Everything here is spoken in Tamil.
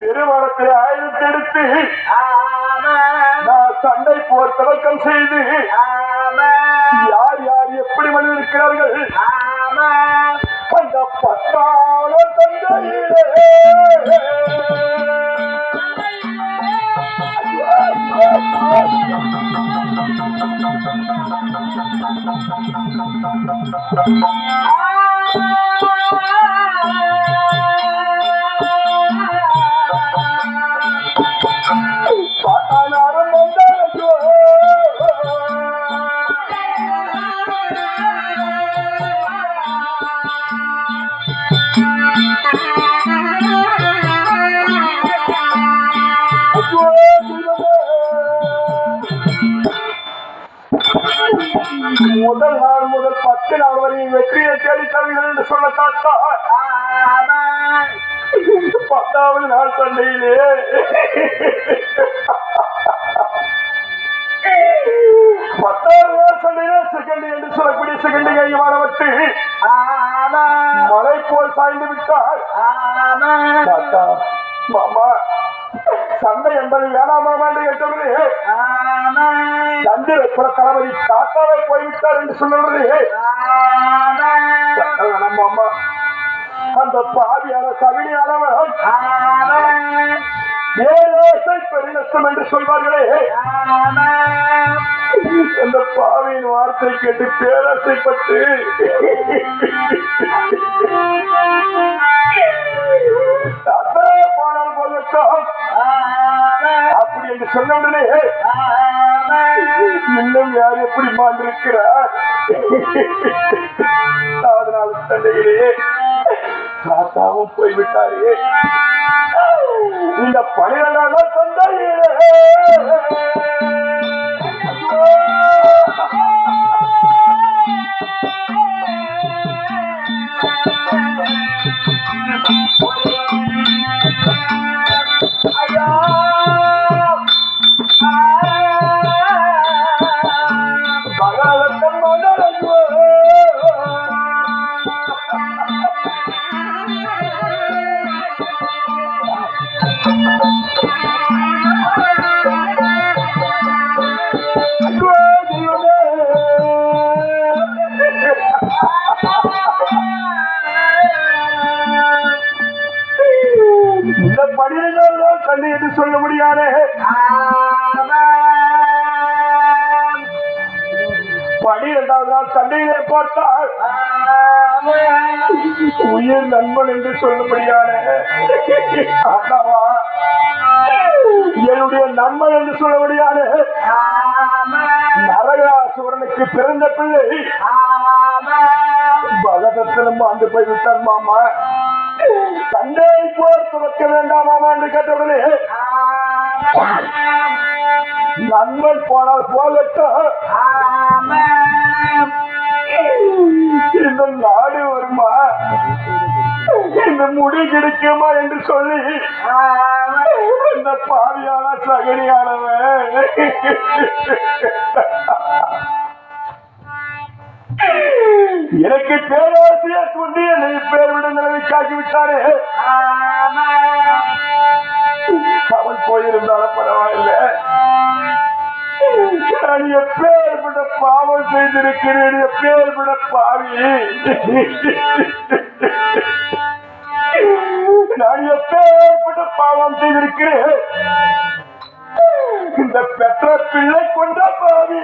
திருமணத்தை ஆயுதத்தை எடுத்து நான் சண்டை போர் தொடக்கம் செய்து யார் யார் எப்படி வந்திருக்கிறார்கள் அந்த பத்தாள தந்தையிலே முதல் நாள் முதல் 10 நாள் வரை வெற்றியை தேடித்தார்கள் என்று சொன்ன தாத்தா 10வது நாள் சண்டையிலே 10வது நாள் சண்டையிலே செகண்ட் என்று சொல்லக்கூடிய செகண்ட் கையமானவற்று மழை போல் சாய்ந்து விட்டார். தாத்தா மாமா சண்டை என்பது வேணாமா என்று கேட்டவரு சந்திர தளபதி தாத்தாவை போய்விட்டார் என்று சொன்னவரு அம்மா அந்த பாவியான சவினியானவன் ஏழை பெருநஷ்டம் என்று சொல்வார்களே அந்த பாவியின் வார்த்தை கேட்டு பேராசைப்பட்டு தாத்தா போனால் போகட்டும் அப்படி என்று சொன்ன உடனே இன்னும் யார் எப்படி மாண்டிருக்கிறார். அதனால சண்டையிலே தாத்தாவும் போய்விட்டாரே. இந்த 12ஆம் நாள் சண்டையிலே இந்த 12ஆம் நாள் சண்டை என்று சொல்ல முடியாது. 12வது நாள் சண்டையிலே பார்த்தால் உயிர் நண்பன் என்று சொல்ல முடியாது. என்னுடைய நண்பன் என்று சொல்ல முடியாது. நரகாசுரனுக்கு பிறந்த பிள்ளை பகதத்திலும் ஆண்டு போய்விட்டார் மாமா. சண்டை போர் துவக்க வேண்டாமாமா என்று கேட்டவுடனே நண்பன் போனால் போகட்டும் இந்த நாடு வருமா இந்த முடி கிடைக்குமா என்று சொல்லி இந்த பாவியான சகனியானவன் எனக்கு பேராசியை கொண்டு என்னை பேர் விட நிலைமைக்காக்கி விட்டாரே. அவன் போயிருந்தாலும் பரவாயில்லை. நான் எப்பேற்பட்ட பாவம் செய்திருக்கிறேன், எப்பேற்பட்ட பாவி. நான் எப்பேற்பட்ட பாவம் செய்திருக்கிறேன். இந்த பெற்ற பிள்ளை கொண்ட பாவி